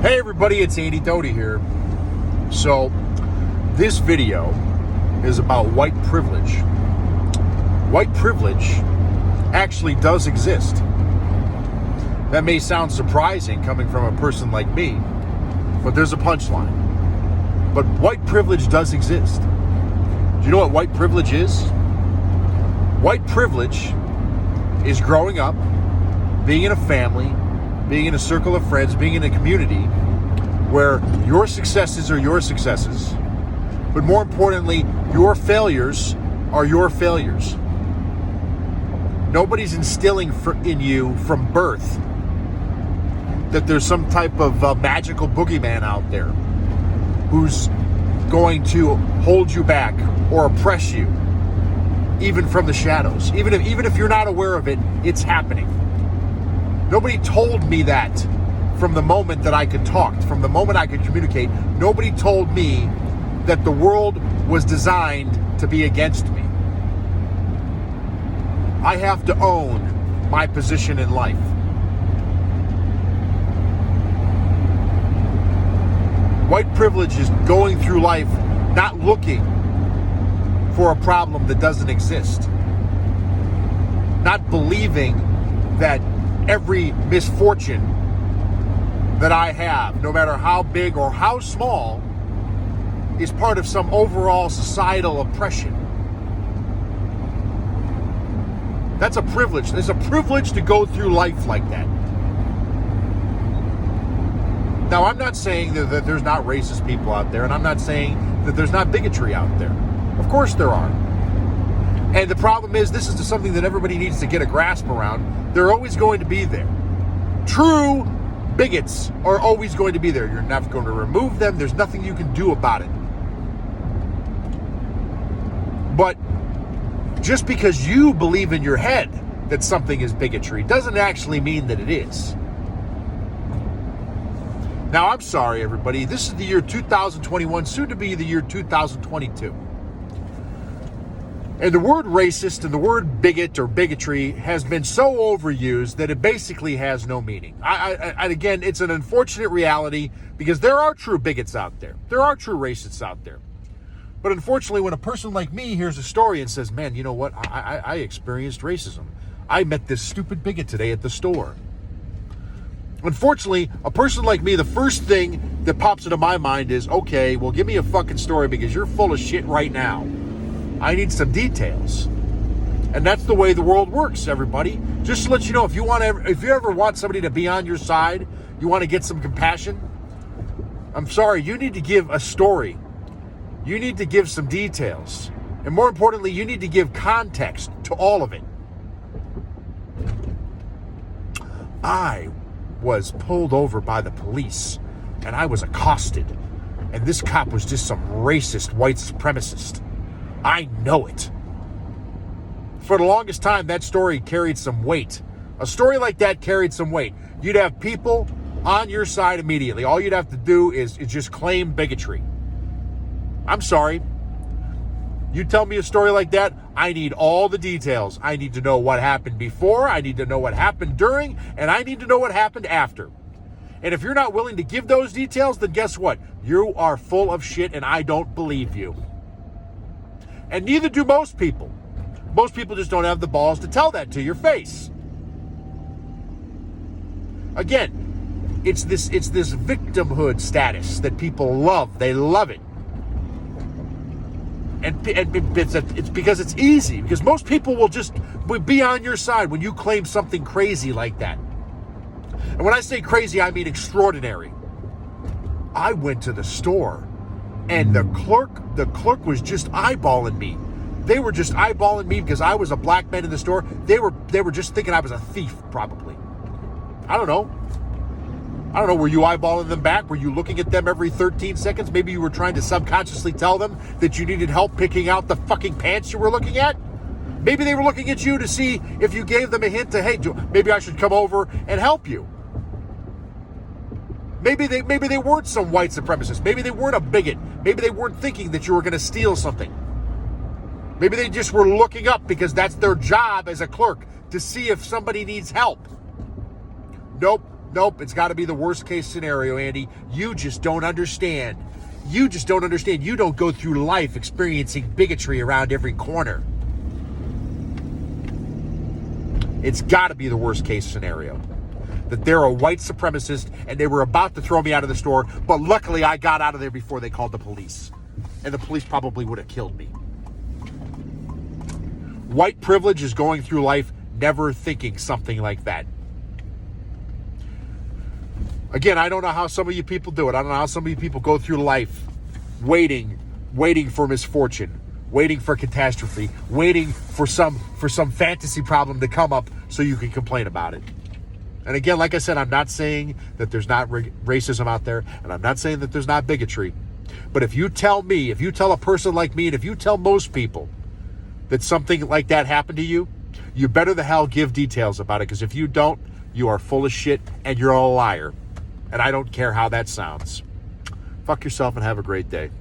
Hey everybody, it's Andy Doty here. So, this video is about white privilege. White privilege actually does exist. That may sound surprising coming from a person like me, but there's a punchline. But white privilege does exist. Do you know what white privilege is? White privilege is growing up, being in a family, being in a circle of friends, being in a community where your successes are your successes, but more importantly, your failures are your failures. Nobody's instilling in you from birth that there's some type of magical boogeyman out there who's going to hold you back or oppress you, even from the shadows. Even if you're not aware of it, it's happening. Nobody told me that from the moment that I could talk, from the moment I could communicate. Nobody told me that the world was designed to be against me. I have to own my position in life. White privilege is going through life not looking for a problem that doesn't exist. Not believing that every misfortune that I have, no matter how big or how small, is part of some overall societal oppression. That's a privilege. It's a privilege to go through life like that. Now, I'm not saying that there's not racist people out there, and I'm not saying that there's not bigotry out there. Of course there are. And the problem is, this is something that everybody needs to get a grasp around. They're always going to be there. True bigots are always going to be there. You're not going to remove them. There's nothing you can do about it. But just because you believe in your head that something is bigotry doesn't actually mean that it is. Now, I'm sorry, everybody. This is the year 2021, soon to be the year 2022. And the word racist and the word bigot or bigotry has been so overused that it basically has no meaning. And again, it's an unfortunate reality because there are true bigots out there. There are true racists out there. But unfortunately, when a person like me hears a story and says, man, you know what? I experienced racism. I met this stupid bigot today at the store. Unfortunately, a person like me, the first thing that pops into my mind is, okay, well, give me a fucking story because you're full of shit right now. I need some details. And that's the way the world works, everybody. Just to let you know, if you ever want somebody to be on your side, you want to get some compassion, I'm sorry, you need to give a story. You need to give some details. And more importantly, you need to give context to all of it. I was pulled over by the police and I was accosted. And this cop was just some racist white supremacist. I know it. For the longest time, that story carried some weight. A story like that carried some weight. You'd have people on your side immediately. All you'd have to do is just claim bigotry. I'm sorry. You tell me a story like that, I need all the details. I need to know what happened before, I need to know what happened during, and I need to know what happened after. And if you're not willing to give those details, then guess what? You are full of shit and I don't believe you. And neither do most people. Most people just don't have the balls to tell that to your face. Again, it's this victimhood status that people love. They love it. And it's because it's easy. Because most people will be on your side when you claim something crazy like that. And when I say crazy, I mean extraordinary. I went to the store and the clerk was just eyeballing me. They were just eyeballing me because I was a black man in the store. They were just thinking I was a thief, probably. I don't know. Were you eyeballing them back? Were you looking at them every 13 seconds? Maybe you were trying to subconsciously tell them that you needed help picking out the fucking pants you were looking at? Maybe they were looking at you to see if you gave them a hint to, hey, maybe I should come over and help you. Maybe they weren't some white supremacist. Maybe they weren't a bigot. Maybe they weren't thinking that you were going to steal something. Maybe they just were looking up because that's their job as a clerk, to see if somebody needs help. Nope. Nope, it's got to be the worst case scenario, Andy. You just don't understand. You just don't understand. You don't go through life experiencing bigotry around every corner. It's got to be the worst case scenario. That they're a white supremacist and they were about to throw me out of the store, but luckily I got out of there before they called the police. And the police probably would have killed me. White privilege is going through life never thinking something like that. Again, I don't know how some of you people do it. I don't know how some of you people go through life waiting for misfortune, waiting for catastrophe, waiting for some fantasy problem to come up so you can complain about it. And again, like I said, I'm not saying that there's not racism out there, and I'm not saying that there's not bigotry. But if you tell me, if you tell a person like me, and if you tell most people that something like that happened to you, you better the hell give details about it, because if you don't, you are full of shit and you're a liar. And I don't care how that sounds. Fuck yourself and have a great day.